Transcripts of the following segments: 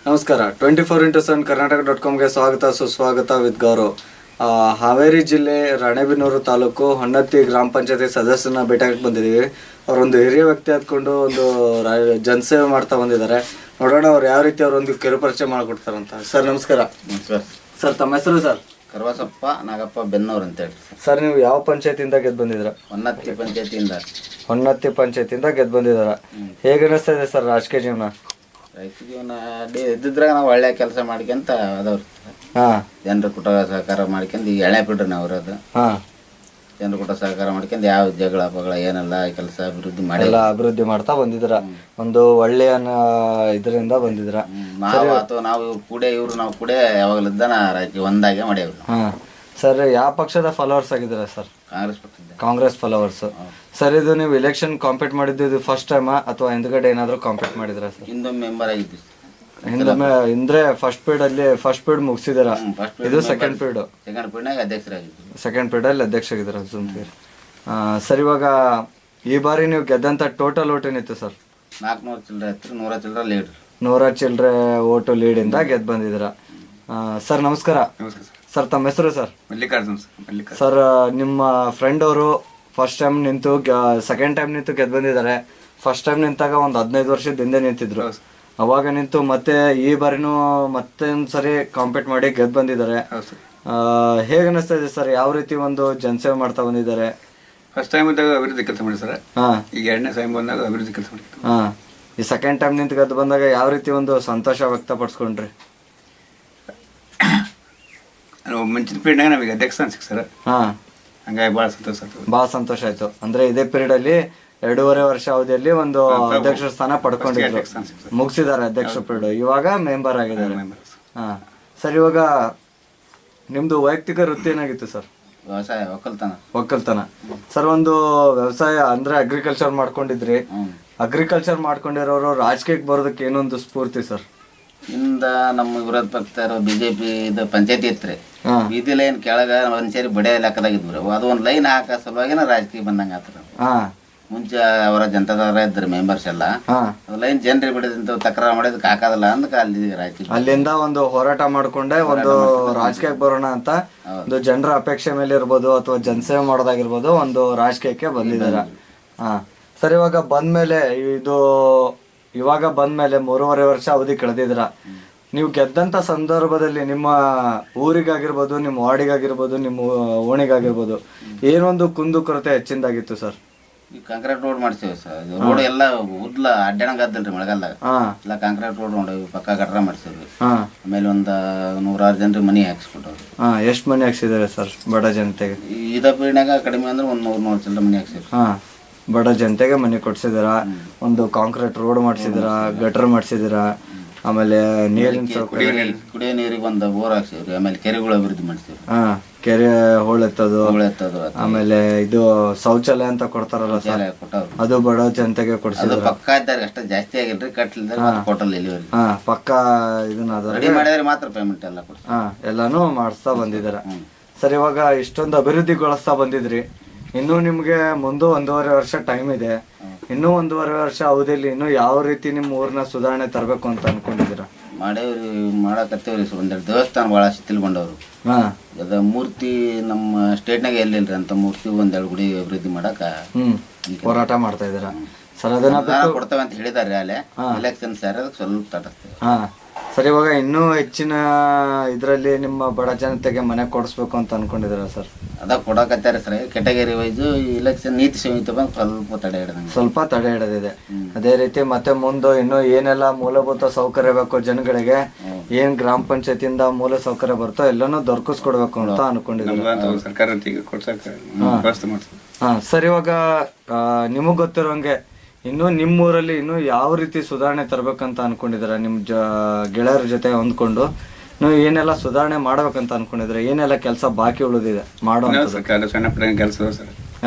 ನಮಸ್ಕಾರ. 24x7 ಕರ್ನಾಟಕ.comಗೆ ಸ್ವಾಗತ ಸುಸ್ವಾಗತ ವಿತ್ ಗೌರವ್. ಹಾವೇರಿ ಜಿಲ್ಲೆ ರಾಣೆಬೆನ್ನೂರು ತಾಲೂಕು ಹೊನ್ನತ್ತಿ ಗ್ರಾಮ ಪಂಚಾಯತಿ ಸದಸ್ಯನ ಭೇಟಿಯಾಗಿ ಬಂದಿದ್ದೀವಿ. ಅವರೊಂದು ಹಿರಿಯ ವ್ಯಕ್ತಿ ಆದ್ಕೊಂಡು ಒಂದು ಜನಸೇವೆ ಮಾಡ್ತಾ ಬಂದಿದ್ದಾರೆ. ನೋಡೋಣ ಅವ್ರು ಯಾವ ರೀತಿ ಅವರೊಂದು ಕಿರುಪರಿಚಯ ಮಾಡಿಕೊಡ್ತಾರಂತ. ಸರ್ ನಮಸ್ಕಾರ. ನಮಸ್ಕಾರ ಸರ್, ತಮ್ಮ ಹೆಸರು ಸರ್? ಕರ್ವಾಸಪ್ಪ ನಾಗಪ್ಪ ಬೆನ್ನೂರು ಅಂತೇಳಿ. ಸರ್, ನೀವು ಯಾವ ಪಂಚಾಯತಿಯಿಂದ ಗೆದ್ದು ಬಂದಿದ್ದೀರಾ? ಹೊನ್ನತ್ತಿ ಪಂಚಾಯತಿಯಿಂದ. ಹೊನ್ನತ್ತಿ ಪಂಚಾಯತಿಯಿಂದ ಗೆದ್ದು ಬಂದಿದ್ದೀರಾ. ಹೇಗೆ ಅನಿಸ್ತಾ ಇದೆ ಸರ್ ರಾಜಕೀಯ ಜೀವನ? ರೈತ ಜೀವನ ಇದ್ದಿದ್ರಾಗ ನಾವು ಒಳ್ಳೆ ಕೆಲಸ ಮಾಡ್ಕೊಂತ ಅದವ್ರು. ಜನರ ಕೂಟ ಸಹಕಾರ ಮಾಡ್ಕೊಂಡು ಈಗ ಎಳೆ ಬಿಡ್ರಿ ನಾವು ಇರೋದು. ಜನರ ಕೂಟ ಸಹಕಾರ ಮಾಡ್ಕೊಂಡು ಯಾವ ಜಗಳ ಪಗಳ ಏನೆಲ್ಲ ಕೆಲಸ ಅಭಿವೃದ್ಧಿ ಮಾಡ್ತಾ ಬಂದಿದ್ರ. ಒಂದು ಒಳ್ಳೆಯ ಇದರಿಂದ ಬಂದಿದ್ರ. ನಾವು ಅಥವಾ ನಾವು ಇವ್ರು ನಾವು ಕೂಡ ಯಾವಾಗಲಿದ್ದಾನ ಒಂದಾಗೆ ಮಾಡ್ಯಾವ್ರಿ. ಸರ್, ಯಾವ ಪಕ್ಷದ ಫಾಲೋವರ್ಸ್ ಆಗಿದ್ದೀರಾ ಸರ್? ಕಾಂಗ್ರೆಸ್ ಪಕ್ಷದ. ಕಾಂಗ್ರೆಸ್ ಫಾಲೋವರ್ಸ್. ಸರ್, ಇದು ನೀವು ಎಲೆಕ್ಷನ್ ಕಾಂಪೀಟ್ ಮಾಡಿದ್ದು ಇದು ಫಸ್ಟ್ ಟೈಮಾ ಅಥವಾ ಹಿಂದ್ಗಡೆ ಏನಾದ್ರು ಕಾಂಪೀಟ್ ಮಾಡಿದ್ರಾ ಸರ್? ಹಿಂದೊಮ್ಮೆ ಮೆಂಬರ್ ಆಗಿದ್ವಿ. ಹಿಂದೊಮ್ಮೆ ಅಂದ್ರೆ ಫಸ್ಟ್ ಪೀರಿಯಡ್ ಮುಗಿಸಿದಾರ. ಇದು ಸೆಕೆಂಡ್ ಪೀರಿಯಡ್. ಅಧ್ಯಕ್ಷರಾಗಿದ್ವಿ. ಸೆಕೆಂಡ್ ಪೀರಿಯಡ್ ಅಲ್ಲಿ ಅಧ್ಯಕ್ಷ ಆಗಿದ್ದೀರಾ ಸುಮ್ಕೀರ್. ಸರ್, ಇವಾಗ ಈ ಬಾರಿ ನೀವು ಗೆದ್ದಂತ ಟೋಟಲ್ ಓಟ್ ಏನಿತ್ತು ಸರ್? 400 ಚಿಲ್ಲರೆ ಹತ್ರ 100 ಚಿಲ್ಲರೆ ಲೀಡ್. 100 ಚಿಲ್ಲರೆ ಓಟು ಲೀಡ್ ಇಂದ ಗೆದ್ದು ಬಂದಿದ್ದೀರಾ. ಸರ್ ನಮಸ್ಕಾರ. ಸರ್, ತಮ್ಮ ಹೆಸರು ಸರ್? ಮಲ್ಲಿಕಾರ್ಜುನ್ ಸರ್, ನಿಮ್ಮ ಫ್ರೆಂಡ್ ಅವರು ಫಸ್ಟ್ ಟೈಮ್ ನಿಂತು ಸೆಕೆಂಡ್ ಟೈಮ್ ನಿಂತು ಗೆದ್ದು ಬಂದಿದ್ದಾರೆ. ಫಸ್ಟ್ ಟೈಮ್ ನಿಂತಾಗ ಒಂದು 15 ವರ್ಷದ ಹಿಂದೆ ನಿಂತಿದ್ರು. ಅವಾಗ ನಿಂತು ಮತ್ತೆ ಈ ಬಾರಿನೂ ಮತ್ತೆ ಒಂದ್ಸರಿ ಕಾಂಪೀಟ್ ಮಾಡಿ ಗೆದ್ದು ಬಂದಿದ್ದಾರೆ. ಹೇಗೆ ಅನಿಸ್ತಾ ಇದೆ ಸರ್? ಯಾವ ರೀತಿ ಒಂದು ಜನಸೇವೆ ಮಾಡ್ತಾ ಬಂದಿದ್ದಾರೆ? ಫಸ್ಟ್ ಟೈಮ್ ಇದ್ದಾಗ ಅಭಿವೃದ್ಧಿ ಕೆಲಸ ಮಾಡಿ ಸರ್. ಈಗ ಎರಡನೇ ಟೈಮ್ ಬಂದಾಗ ಅಭಿವೃದ್ಧಿ ಕೆಲಸ ಮಾಡಿ. ಈ ಸೆಕೆಂಡ್ ಟೈಮ್ ನಿಂತು ಗೆದ್ದು ಬಂದಾಗ ಯಾವ ರೀತಿ ಒಂದು ಸಂತೋಷ ವ್ಯಕ್ತಪಡಿಸ್ಕೊಂಡ್ರಿ? ಮುಂಚಿನ ಪೀರಿಯಡ್ನಾಗ ನಮಗೆ ಅಧ್ಯಕ್ಷ ಅನ್ಸಿಕ್ ಸರ್. ಹಂಗಾಗಿ ಭಾಳ ಸಂತೋಷ ಆಯ್ತು. ಅಂದ್ರೆ ಇದೇ ಪೀರಿಯಡ್ ಅಲ್ಲಿ 2.5 ವರ್ಷ ಅವಧಿಯಲ್ಲಿ ಒಂದು ಅಧ್ಯಕ್ಷ ಸ್ಥಾನ ಪಡ್ಕೊಂಡಿದ್ರು. ಮುಗಿಸಿದ್ದಾರೆ ಅಧ್ಯಕ್ಷ ಪೀರಿಯಡ್. ಇವಾಗ ಮೆಂಬರ್ ಆಗಿದ್ದಾರೆ. ಸರ್, ಇವಾಗ ನಿಮ್ದು ವೈಯಕ್ತಿಕ ವೃತ್ತಿ ಏನಾಗಿತ್ತು ಸರ್? ವ್ಯವಸಾಯ, ಒಕ್ಕಲ್ತನ. ಸರ್, ಒಂದು ವ್ಯವಸಾಯ ಅಂದ್ರೆ ಅಗ್ರಿಕಲ್ಚರ್ ಮಾಡ್ಕೊಂಡಿದ್ರಿ. ಅಗ್ರಿಕಲ್ಚರ್ ಮಾಡ್ಕೊಂಡಿರೋರು ರಾಜಕೀಯಕ್ಕೆ ಬರೋದಕ್ಕೆ ಏನೊಂದು ಸ್ಫೂರ್ತಿ ಸರ್? ಇಂದ ನಮ್ಮ ವಿರೋಧ ಪಕ್ಷ ಬಿಜೆಪಿ ಪಂಚಾಯತಿ ಇತ್ರಿ. ಬೀದಿ ಲೈನ್ ಕೆಳಗ ಒಂದ್ಸರಿ ಬಡಿಯ ಲೆಕ್ಕದಾಗಿದ್ವಿ. ಅದು ಒಂದ್ ಲೈನ್ ಹಾಕ ಸಲುವಾಗಿನ ರಾಜಕೀಯ ಬಂದಂಗ ಆತರ. ಮುಂಚೆ ಅವರ ಜನತಾದವರ ಇದ್ರು ಮೆಂಬರ್ಸ್ ಎಲ್ಲ. ಲೈನ್ ಜನರಿಗೆ ಬಿಡದಂತ ತಕರಾರು ಮಾಡೋದಕ್ಕೆ ಹಾಕೋದಿಲ್ಲ ಅಂದಕ್ಕೆ ಅಲ್ಲಿ ರಾಜಕೀಯ ಅಲ್ಲಿಂದ ಒಂದು ಹೋರಾಟ ಮಾಡ್ಕೊಂಡೆ ಒಂದು ರಾಜಕೀಯಕ್ಕೆ ಬರೋಣ ಅಂತ ಒಂದು ಜನರ ಅಪೇಕ್ಷೆ ಮೇಲೆ ಇರ್ಬೋದು ಅಥವಾ ಜನಸೇವೆ ಮಾಡೋದಾಗಿರ್ಬೋದು ಒಂದು ರಾಜಕೀಯಕ್ಕೆ ಬಂದಿದ್ದಾರೆ. ಸರ್, ಇವಾಗ ಬಂದ್ಮೇಲೆ ಇವಾಗ ಬಂದ್ಮೇಲೆ 3.5 ವರ್ಷ ಅವಧಿ ಕಳೆದಿದ್ರ. ನೀವು ಗೆದ್ದಂತ ಸಂದರ್ಭದಲ್ಲಿ ನಿಮ್ಮ ಊರಿಗಾಗಿರ್ಬೋದು, ನಿಮ್ಮ ವಾರ್ಡಿಗಾಗಿರ್ಬೋದು, ನಿಮ್ಮ ಓಣಿಗಾಗಿರ್ಬೋದು ಏನೊಂದು ಕುಂದು ಕೊರತೆ ಹೆಚ್ಚಿಂದಾಗಿತ್ತು ಸರ್? ಈ ಕಾಂಕ್ರೀಟ್ ರೋಡ್ ಮಾಡ್ತೀವಿ ಸರ್. ರೋಡ್ ಎಲ್ಲ ಉದ್ಲ ಅಡ್ಡಾಡಂಗಲ್ರಿ ಮಳೆಗಾಲದಾಗ. ಎಲ್ಲ ಕಾಂಕ್ರೀಟ್ ರೋಡ್ ನೋಡಿ ಪಕ್ಕ ಗಟ್ರ ಮಾಡ್ಸಿದ್ವಿ. ಆಮೇಲೆ ಒಂದ್ 100 ಜನರಿಗೆ ಮನಿ ಹಾಕ್ಸ್ಬಿಟ್ಟವ್ರು. ಎಷ್ಟು ಮನಿ ಹಾಕ್ಸಿದಾರೆ ಸರ್ ಬಡ ಜನತೆಗೆ? ಇದ ಪೀಳಿನಾಗ ಕಡಿಮೆ ಅಂದ್ರೆ ಒಂದ್ 100 ಚಿಲ್ಲರೆ ಮನಿ ಹಾಕ್ಸಿದ್ರು. ಬಡ ಜನತೆಗೆ ಮನೆ ಕೊಡ್ಸಿದಾರ. ಒಂದು ಕಾಂಕ್ರೀಟ್ ರೋಡ್ ಮಾಡ್ಸಿದಾರ, ಗಟರ್ ಮಾಡ್ಸಿದಾರ. ಆಮೇಲೆ ನೀರಿನ ಕುಡಿಯೋ ನೀರಿಗೆ ಒಂದು ಬೋರ್ ಹಾಕ್ಸಿದ್ರಿ. ಆಮೇಲೆ ಕೆರೆಗಳು ಅಭಿವೃದ್ಧಿ ಮಾಡ್ಸಿದ್ರಿ. ಕೆರೆ ಹೂಳೆತ್ತದು. ಆಮೇಲೆ ಇದು ಶೌಚಾಲಯ ಅಂತ ಕೊಡ್ತಾರಲ್ಲ ಸರ್, ಅದು ಬಡ ಜನತೆಗೆ ಕೊಡ್ಸಿದ್ರು. ಪಕ್ಕ ಇದ್ದಾರೆ ಅಷ್ಟೇ, ಜಾಸ್ತಿ ಆಗಿಲ್ರಿ. ಕಟ್ಲಿಲ್ಲ ಕೊಟ್ಟಲ್ಲ ಎಲ್ಲಿವರೆಗೆ. ಪಕ್ಕ ಇದನ್ನ ರೆಡಿ ಮಾಡಿದ್ರೆ ಮಾತ್ರ ಪೇಮೆಂಟ್ ಎಲ್ಲ ಎಲ್ಲಾನು ಮಾಡಿಸ್ತಾ ಬಂದಿದಾರ. ಸರ್, ಇವಾಗ ಇಷ್ಟೊಂದು ಅಭಿವೃದ್ಧಿಗೊಳಿಸ್ತಾ ಬಂದಿದ್ರಿ. ಇನ್ನೂ ನಿಮ್ಗೆ ಮುಂದೆ 1.5 ವರ್ಷ ಟೈಮ್ ಇದೆ. ಇನ್ನೂ 1.5 ವರ್ಷ ಅವಧಿಯಲ್ಲಿ ಇನ್ನೂ ಯಾವ ರೀತಿ ನಿಮ್ಮ ಊರ್ನ ಸುಧಾರಣೆ ತರಬೇಕು ಅಂತ ಅನ್ಕೊಂಡಿದ್ದೀರಾ? ಮಾಡೇವ್ರಿ, ಮಾಡಕತ್ತೇವ್ರಿ. ಒಂದೆರಡು ದೇವಸ್ಥಾನ ಭಾಳ ಶಿಥಿಲ್ಗೊಂಡವ್ರು. ಅದ ಮೂರ್ತಿ ನಮ್ಮ ಸ್ಟೇಟ್ನಾಗ ಎಲ್ಲಿಲ್ರಿ ಅಂತ ಮೂರ್ತಿ ಒಂದೆರಡು ಗುಡಿ ಅಭಿವೃದ್ಧಿ ಮಾಡಕ ಹೋರಾಟ ಮಾಡ್ತಾ ಇದ್ದೀರಾ ಸರ್? ಅದನ್ನ ಕೊಡ್ತೇವೆ ಅಂತ ಹೇಳಿದಾರೆ. ಅಲ್ಲೇ ಎಲೆಕ್ಷನ್ ಸರ್ ಅದಕ್ಕೆ ಸ್ವಲ್ಪ ತಟಸ್ತೆ. ಸರ್, ಇವಾಗ ಇನ್ನೂ ಹೆಚ್ಚಿನ ಇದರಲ್ಲಿ ನಿಮ್ಮ ಬಡ ಜನತೆಗೆ ಮನೆ ಕೊಡಿಸ್ಬೇಕು ಅಂತ ಅನ್ಕೊಂಡಿದ್ದೀರಾ ಸರ್? ಅದ ಕೊಡಕತ್ತಾರೆ ಸರ್. ಕೆಟಗರಿ ವೈಸ್ ಇಲೆಕ್ಷನ್ ನೀತಿ ಸಂಹಿತೆ ಬಂದು ಸ್ವಲ್ಪ ತಡೆ ಹಿಡಿದಿದೆ. ಅದೇ ರೀತಿ ಮತ್ತೆ ಮುಂದೆ ಇನ್ನು ಏನೆಲ್ಲ ಮೂಲಭೂತ ಸೌಕರ್ಯ ಬೇಕು ಜನಗಳಿಗೆ, ಏನ್ ಗ್ರಾಮ ಪಂಚಾಯತಿಯಿಂದ ಮೂಲ ಸೌಕರ್ಯ ಬರ್ತೋ ಎಲ್ಲಾನು ದೊರಕಿಸ್ಕೊಡ್ಬೇಕು ಅಂತ ಅನ್ಕೊಂಡಿದ್ದೀರಾ? ಸರ್, ಇವಾಗ ನಿಮಗ್ ಗೊತ್ತಿರೋಂಗೆ ಇನ್ನು ನಿಮ್ಮೂರಲ್ಲಿ ಇನ್ನು ಯಾವ ರೀತಿ ಸುಧಾರಣೆ ತರಬೇಕಂತ ಅನ್ಕೊಂಡಿದ್ದೀರಾ? ನಿಮ್ ಗೆಳೆಯರ ಜೊತೆ ಹೊಂದ್ಕೊಂಡು ನೀವು ಏನೆಲ್ಲ ಸುಧಾರಣೆ ಮಾಡ್ಬೇಕಂತ ಅನ್ಕೊಂಡಿದ್ರೆ? ಏನೆಲ್ಲ ಕೆಲಸ ಬಾಕಿ ಉಳಿದಿದೆ ಮಾಡೋ? ಸಣ್ಣ ಪುಟ್ಟ ಕೆಲಸ ಸರ್.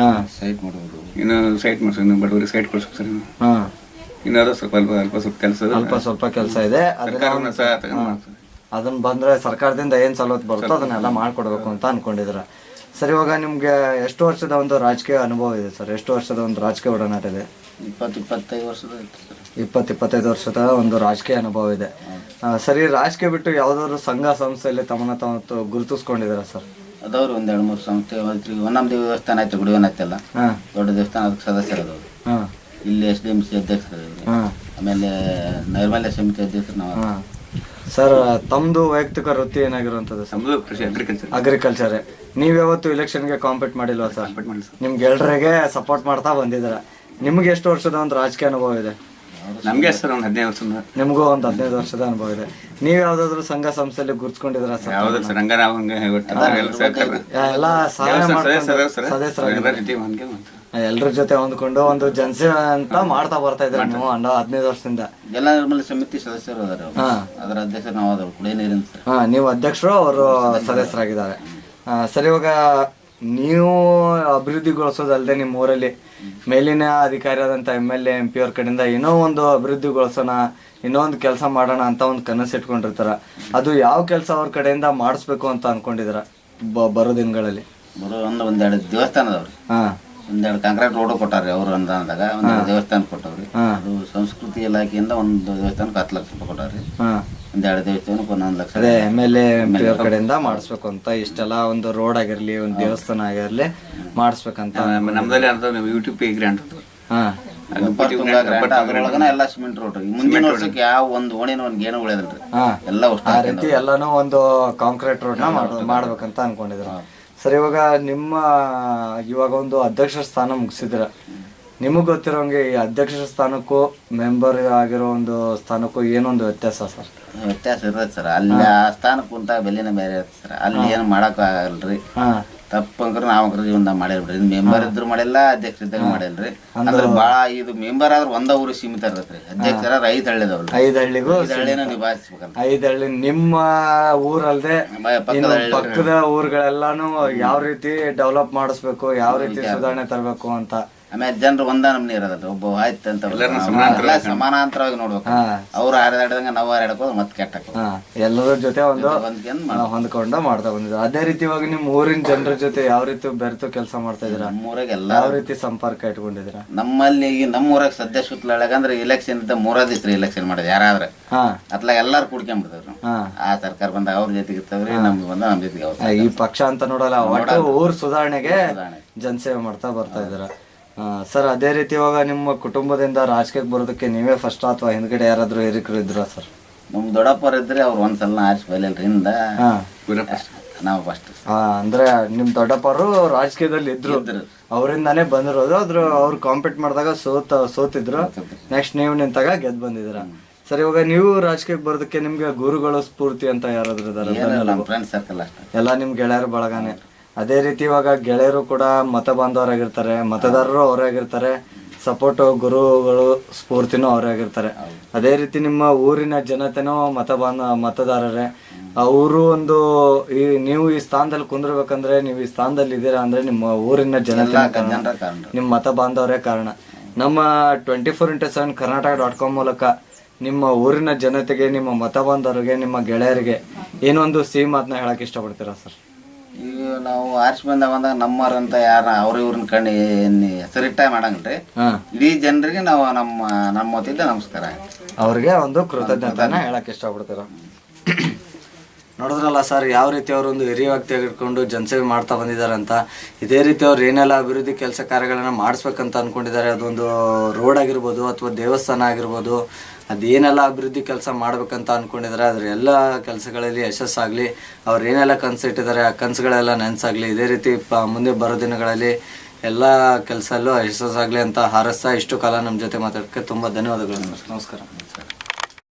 ಸೈಟ್ ಮಾಡೋದು, ಇನ್ನು ಸೈಟ್ ಮಾಡ್ಸೋದು, ಬಡವರಿಗೆ ಸೈಟ್ ಕೊಡ್ಸೋಕೆ ಸರ್. ಇನ್ನಾದ್ರೂ ಅಲ್ಪ ಸ್ವಲ್ಪ ಕೆಲಸ ಇದೆ. ಅದನ್ನ ಬಂದ್ರೆ ಸರ್ಕಾರದಿಂದ ಏನ್ ಸವಲತ್ತು ಬರುತ್ತೋ ಅದನ್ನೆಲ್ಲ ಮಾಡ್ಕೊಡ್ಬೇಕು ಅಂತ ಅನ್ಕೊಂಡಿದ್ರ. ಸರ್, ಇವಾಗ ನಿಮ್ಗೆ ಎಷ್ಟು ವರ್ಷದ ಒಂದು ರಾಜಕೀಯ ಅನುಭವ ಇದೆ ಸರ್? ಎಷ್ಟು ವರ್ಷದ ಒಂದು ರಾಜಕೀಯ ಒಡನಾಟ ಇದೆ? 25 ವರ್ಷದ ಇತ್ತು ಸರ್. 25 ವರ್ಷದ ಒಂದು ರಾಜಕೀಯ ಅನುಭವ ಇದೆ. ಸರಿ, ರಾಜಕೀಯ ಬಿಟ್ಟು ಯಾವ್ದಾದ್ರು ಸಂಘ ಸಂಸ್ಥೆಯಲ್ಲಿ ತಮ್ಮನ್ನ ತಾವು ಗುರುತಿಸ್ಕೊಂಡಿದ್ದೀರಾ ಸರ್? ಅದವ್ರು 1-2-3 ಸಂಸ್ಥೆ ಹೊನ್ನಂಬ ದೇವಸ್ಥಾನ ಆಯ್ತು, ಗುಡಿವನ್ ಆಯ್ತಲ್ಲ, ದೊಡ್ಡ ದೇವಸ್ಥಾನ, ಅದಕ್ಕೆ ಸದಸ್ಯರದವ್ರು. ಇಲ್ಲಿ SDMC ಅಧ್ಯಕ್ಷರು, ಆಮೇಲೆ ನೈರ್ಮಲ್ಯ ಸಮಿತಿ ಅಧ್ಯಕ್ಷರು ನಾವು. ಸರ್, ತಮ್ಮದು ವೈಯಕ್ತಿಕ ವೃತ್ತಿ ಏನಾಗಿರುವಂಥದ್ದು? ಅಗ್ರಿಕಲ್ಚರ್. ನೀವು ಯಾವತ್ತು ಇಲೆಕ್ಷನ್ಗೆ ಕಾಂಪೀಟ್ ಮಾಡಿಲ್ವಾ ಸರ್? ನಿಮ್ ಗೆಳರಿಗೆ ಸಪೋರ್ಟ್ ಮಾಡ್ತಾ ಬಂದಿದ್ದೀರ. ನಿಮ್ಗೆ ಎಷ್ಟು ವರ್ಷದ ಒಂದು ರಾಜಕೀಯ ಅನುಭವ ಇದೆ? ನಮ್ಗೆ ಸರ್ ಒಂದು 15 ವರ್ಷದ. ನಿಮಗೂ ಒಂದು 15 ವರ್ಷದ ಅನುಭವ ಇದೆ. ನೀವ್ ಯಾವ್ದಾದ್ರು ಸಂಘ ಸಂಸ್ಥೆಯಲ್ಲಿ ಗುರ್ಸ್ಕೊಂಡಿದ್ದೀರಾ ಸರ್? ಎಲ್ಲ ಸಹಾಯ ಎಲ್ರ ಜೊತೆ ಹೊಂದ್ಕೊಂಡು ಒಂದು ಜನಸೇವೆ ಅಂತ ಮಾಡ್ತಾ ಬರ್ತಾ ಇದ್ರೆ ನೀವು 15 ವರ್ಷದಿಂದ. ಎಲ್ಲ ನಿರ್ಮಲ ಸಮಿತಿ ಸದಸ್ಯರು ಅದಾರ, ಅದರ ಅಧ್ಯಕ್ಷರು ನಾವು ಅದಾರ, ಕುಡಿಯ ನೀರಿನ. ನೀವು ಅಧ್ಯಕ್ಷರು, ಅವರು ಸದಸ್ಯರಾಗಿದ್ದಾರೆ. ಸರಿ, ಇವಾಗ ನೀವು ಅಭಿವೃದ್ಧಿಗೊಳಿಸೋದಲ್ಲದೆ ನಿಮ್ಮ ಊರಲ್ಲಿ ಮೇಲಿನ ಅಧಿಕಾರಿಯಾದಂಥ MLA MP ಅವ್ರ ಕಡೆಯಿಂದ ಏನೋ ಒಂದು ಅಭಿವೃದ್ಧಿಗೊಳಿಸೋಣ, ಇನ್ನೂ ಒಂದು ಕೆಲಸ ಮಾಡೋಣ ಅಂತ ಒಂದು ಕನಸು ಇಟ್ಕೊಂಡಿರ್ತಾರ. ಅದು ಯಾವ ಕೆಲಸ ಅವ್ರ ಕಡೆಯಿಂದ ಮಾಡಿಸ್ಬೇಕು ಅಂತ ಅನ್ಕೊಂಡಿದ್ದೀರಾ ಬರೋ ದಿನಗಳಲ್ಲಿ? ಒಂದೆರಡು ದೇವಸ್ಥಾನ ಅದಾವ್ರಿ, ಒಂದೆರಡು ಕಾಂಕ್ರೀಟ್ ರೋಡ್ ಕೊಟ್ಟಾರ್ರಿ ಅವ್ರು ಅನುದಾನದಾಗ. ಒಂದೆರಡು ದೇವಸ್ಥಾನ ಕೊಟ್ಟವ್ರಿ. ಅದು ಸಂಸ್ಕೃತಿ ಇಲಾಖೆಯಿಂದ ಒಂದು ದೇವಸ್ಥಾನಕ್ಕೆ 10 ಲಕ್ಷ ರೂಪಾಯಿ ಕೊಟ್ಟಾರ್ರಿ. ಒಂದೆರಡು ದೇವಸ್ಥಾನಕ್ಕೆ 1 ಲಕ್ಷ. ಅದೇ MLA MP ಅವ್ರ ಕಡೆಯಿಂದ ಮಾಡಿಸ್ಬೇಕು ಅಂತ, ಇಷ್ಟೆಲ್ಲ ಒಂದು ರೋಡ್ ಆಗಿರ್ಲಿ, ಒಂದು ದೇವಸ್ಥಾನ ಆಗಿರ್ಲಿ ಮಾಡಿಸ್ಬೇಕಂತ. ನಮ್ದಲ್ಲಿ UTP ಗ್ರಾಂಟ್ ಅದ್ರೊಳಗನ ಎಲ್ಲ ಸಿಮೆಂಟ್ ರೋಡ್. ಮುಂದಿನ ವರ್ಷಕ್ಕೆ ಯಾವ ಒಂದು ಓಣಿನ ಒಂದು ಗೇಣು ಉಳಿಯದಲ್ರಿ, ಎಲ್ಲ ಆ ರೀತಿ ಎಲ್ಲಾನು ಒಂದು ಕಾಂಕ್ರೀಟ್ ರೋಡ್ ನ ಮಾಡ್ಬೇಕಂತ ಅನ್ಕೊಂಡಿದ್ರು. ಸರಿ, ಇವಾಗ ಒಂದು ಅಧ್ಯಕ್ಷ ಸ್ಥಾನ ಮುಗಿಸಿದ್ರ. ನಿಮಗ್ ಗೊತ್ತಿರೋಂಗೆ ಈ ಅಧ್ಯಕ್ಷ ಸ್ಥಾನಕ್ಕೂ ಮೆಂಬರ್ ಆಗಿರೋ ಒಂದು ಸ್ಥಾನಕ್ಕೂ ಏನೊಂದು ವ್ಯತ್ಯಾಸ ಸರ್? ವ್ಯತ್ಯಾಸ ಇರ್ತದೆ ಸರ್. ಅಲ್ಲಿ ಆ ಸ್ಥಾನಕ್ಕೆ ಕುಂತ ಬೆಲೆನೇ ಬೇರೆ ಇರ್ತದೆ ಸರ್. ಅಲ್ಲಿ ಏನು ಮಾಡಕ್ ಆಗಲ್ರಿ. ತಪ್ಪಂಕ್ರ ನಾವಂಕ್ರ ಜೀವನದಾಗ ಮಾಡಿಲ್ರಿ. ಮೆಂಬರ್ ಇದ್ರು ಮಾಡಿಲ್ಲ, ಅಧ್ಯಕ್ಷ ಇದ್ದಾಗ ಮಾಡಿಲ್ರಿ. ಅಂದ್ರೆ ಬಾಳ ಇದು ಮೆಂಬರ್ ಆದ್ರೆ ಒಂದ ಊರು ಸೀಮಿತ ಇರತ್ರಿ. ಅಧ್ಯಕ್ಷರ 5 ಹಳ್ಳಿದವ್ರು, 5 ಹಳ್ಳಿಗೂ ನಿಭಾಯಿಸ್ಬೇಕಂತ. 5 ಹಳ್ಳಿ ನಿಮ್ಮ ಊರಲ್ದೆ ಪಕ್ಕದ ಊರುಗಳೆಲ್ಲಾನು ಯಾವ ರೀತಿ ಡೆವಲಪ್ ಮಾಡಿಸ್ಬೇಕು, ಯಾವ ರೀತಿ ಸುಧಾರಣೆ ತರಬೇಕು ಅಂತ. ಆಮೇಲೆ ಜನರು ಒಂದ ನಮ್ನಿ ಇರೋದಲ್ರಿ. ಒಬ್ಬ ಆಯ್ತು ಅಂತ ಸಮಾನಾಂತರವಾಗಿ ನೋಡ್ಬೇಕು. ಅವ್ರು ಹಾರಾಡ್ದಂಗ ನಾವು ಹಾರಾಡಕೋದು ಮತ್ತೆ ಕೆಟ್ಟ ಎಲ್ಲರ ಜೊತೆ ಒಂದು ಹೊಂದ್ಕೊಂಡು ಮಾಡ್ತಾ ಬಂದಿದ್ರು. ಅದೇ ರೀತಿ ಇವಾಗ ನಿಮ್ ಊರಿನ ಜನರ ಜೊತೆ ಯಾವ ರೀತಿ ಬೆರೆತು ಕೆಲಸ ಮಾಡ್ತಾ ಇದೀರಾ? ನಮ್ಮೂರಾಗ ಯಾವ ರೀತಿ ಸಂಪರ್ಕ ಇಟ್ಕೊಂಡಿದ್ದೀರಾ? ನಮ್ಮಲ್ಲಿ ನಮ್ಮೂರಾಗ ಸದ್ಯ ಸುತ್ತಲಾಗ ಅಂದ್ರೆ ಇಲೆಕ್ಷನ್ ಇದ್ದ 3 ದಿವಸ ಇಲೆಕ್ಷನ್ ಮಾಡೋದು ಯಾರಾದ್ರೆ ಅತ್ಲಾಗ ಎಲ್ಲಾರು ಕುಡ್ಕೊಂಡ್ಬಿಡ್ತಾವ್ರಿ. ಆ ಸರ್ಕಾರ ಬಂದಾಗ ಅವ್ರ ಜೊತೆಗೆ ಇರ್ತಾವ್ರಿ, ನಮ್ಗೆ ಬಂದ ನಮ್ ಜೊತೆಗೆ. ಈ ಪಕ್ಷ ಅಂತ ನೋಡಲ್ಲ, ಒಟ್ಟು ಊರ್ ಸುಧಾರಣೆಗೆ ಜನಸೇವೆ ಮಾಡ್ತಾ ಬರ್ತಾ ಇದ್ದೀರಾ. ಸರ್, ಅದೇ ರೀತಿ ಇವಾಗ ನಿಮ್ಮ ಕುಟುಂಬದಿಂದ ರಾಜಕೀಯಕ್ಕೆ ಬರೋದಕ್ಕೆ ನೀವೇ ಫಸ್ಟ್ ಅಥವಾ ಹಿಂದ್ಗಡೆ ಯಾರಾದ್ರೂ ಹಿರಿಕರು ಇದ್ರ ಸರ್? ನಮ್ ದೊಡ್ಡಪ್ಪರ್ ಇದ್ರೆ ಅವ್ರು ಒಂದ್ಸಲ ಆರಿಸಿ ಬಯಲಲ್ರಿ, ನಾವು ಫಸ್ಟ್. ಅಂದ್ರೆ ನಿಮ್ ದೊಡ್ಡಪ್ಪರು ರಾಜಕೀಯದಲ್ಲಿ ಇದ್ರು, ಅವರಿಂದಾನೇ ಬಂದಿರೋದು. ಅವ್ರು ಕಾಂಪೀಟ್ ಮಾಡಿದಾಗ ಸೋತಿದ್ರು. ನೆಕ್ಸ್ಟ್ ನೀವು ನಿಂತಾಗ ಗೆದ್ದು ಬಂದಿದ್ದೀರಾ. ಸರ್, ಇವಾಗ ನೀವು ರಾಜಕೀಯಕ್ಕೆ ಬರೋದಕ್ಕೆ ನಿಮ್ಗೆ ಗುರುಗಳು ಸ್ಫೂರ್ತಿ ಅಂತ ಯಾರಾದ್ರೂ ಇದಾರೆ? ಎಲ್ಲ ನಿಮ್ ಗೆಳೆಯರು ಬಳಗಾನೆ. ಅದೇ ರೀತಿ ಇವಾಗ ಗೆಳೆಯರು ಕೂಡ ಮತ ಬಾಂಧವರಾಗಿರ್ತಾರೆ, ಮತದಾರರು ಅವರೇ ಆಗಿರ್ತಾರೆ, ಸಪೋರ್ಟ್ ಗುರುಗಳು ಸ್ಫೂರ್ತಿನೂ ಅವರೇ ಆಗಿರ್ತಾರೆ. ಅದೇ ರೀತಿ ನಿಮ್ಮ ಊರಿನ ಜನತೆನೂ ಮತದಾರರೇ. ಅವರು ಒಂದು ನೀವು ಈ ಸ್ಥಾನದಲ್ಲಿ ಕುಂದಿರ್ಬೇಕಂದ್ರೆ, ನೀವು ಈ ಸ್ಥಾನದಲ್ಲಿ ಇದ್ದೀರಾ ಅಂದ್ರೆ ನಿಮ್ಮ ಊರಿನ ಜನತೆ, ನಿಮ್ಮ ಮತ ಬಾಂಧವರೇ ಕಾರಣ. ನಮ್ಮ 24x7 ಕರ್ನಾಟಕ.com ಮೂಲಕ ನಿಮ್ಮ ಊರಿನ ಜನತೆಗೆ, ನಿಮ್ಮ ಮತ ಬಾಂಧವರಿಗೆ, ನಿಮ್ಮ ಗೆಳೆಯರಿಗೆ ಏನೊಂದು ಸಿಹಿ ಮಾತನ್ನ ಹೇಳಕ್ ಇಷ್ಟಪಡ್ತೀರಾ ಸರ್? ಈಗ ನಾವು ಆರಿಸಿ ಬಂದಾಗ ನಮ್ಮವ್ರಂತ ಯಾರ ಅವ್ರ ಇವ್ರನ್ನ ಕಂಡು ಹೆಸರಿಟ್ಟ ಮಾಡಂಗ್ರಿ. ಇಡೀ ಜನರಿಗೆ ನಾವು ನಮ್ಮ ವತಿಯಿಂದ ನಮಸ್ಕಾರ, ಅವ್ರಿಗೆ ಒಂದು ಕೃತಜ್ಞತೆನ ಹೇಳಕ್ ಇಷ್ಟಪಡ್ತೀರ. ನೋಡಿದ್ರಲ್ಲ ಸರ್, ಯಾವ ರೀತಿ ಅವರೊಂದು ಹಿರಿಯ ವ್ಯಕ್ತಿಯಾಗಿ ಇಟ್ಕೊಂಡು ಜನಸೇವೆ ಮಾಡ್ತಾ ಬಂದಿದ್ದಾರೆ ಅಂತ. ಇದೇ ರೀತಿ ಅವ್ರು ಏನೆಲ್ಲ ಅಭಿವೃದ್ಧಿ ಕೆಲಸ ಕಾರ್ಯಗಳನ್ನ ಮಾಡಿಸ್ಬೇಕಂತ ಅನ್ಕೊಂಡಿದ್ದಾರೆ, ಅದೊಂದು ರೋಡ್ ಆಗಿರ್ಬೋದು ಅಥವಾ ದೇವಸ್ಥಾನ ಆಗಿರ್ಬೋದು, ಅದೇನೆಲ್ಲ ಅಭಿವೃದ್ಧಿ ಕೆಲಸ ಮಾಡ್ಬೇಕಂತ ಅನ್ಕೊಂಡಿದ್ದಾರೆ, ಅದ್ರ ಎಲ್ಲ ಕೆಲಸಗಳಲ್ಲಿ ಯಶಸ್ಸಾಗಲಿ. ಅವ್ರು ಏನೆಲ್ಲ ಕನಸು ಇಟ್ಟಿದ್ದಾರೆ ಆ ಕನಸುಗಳೆಲ್ಲ ನೆನಸಾಗಲಿ. ಇದೇ ರೀತಿ ಮುಂದೆ ಬರೋ ದಿನಗಳಲ್ಲಿ ಎಲ್ಲ ಕೆಲಸಲ್ಲೂ ಯಶಸ್ಸಾಗಲಿ ಅಂತ ಹಾರೈಸ್ತಾ ಇಷ್ಟು ಕಾಲ ನಮ್ಮ ಜೊತೆ ಮಾತಾಡೋಕ್ಕೆ ತುಂಬ ಧನ್ಯವಾದಗಳು. ನಮಸ್ಕಾರ.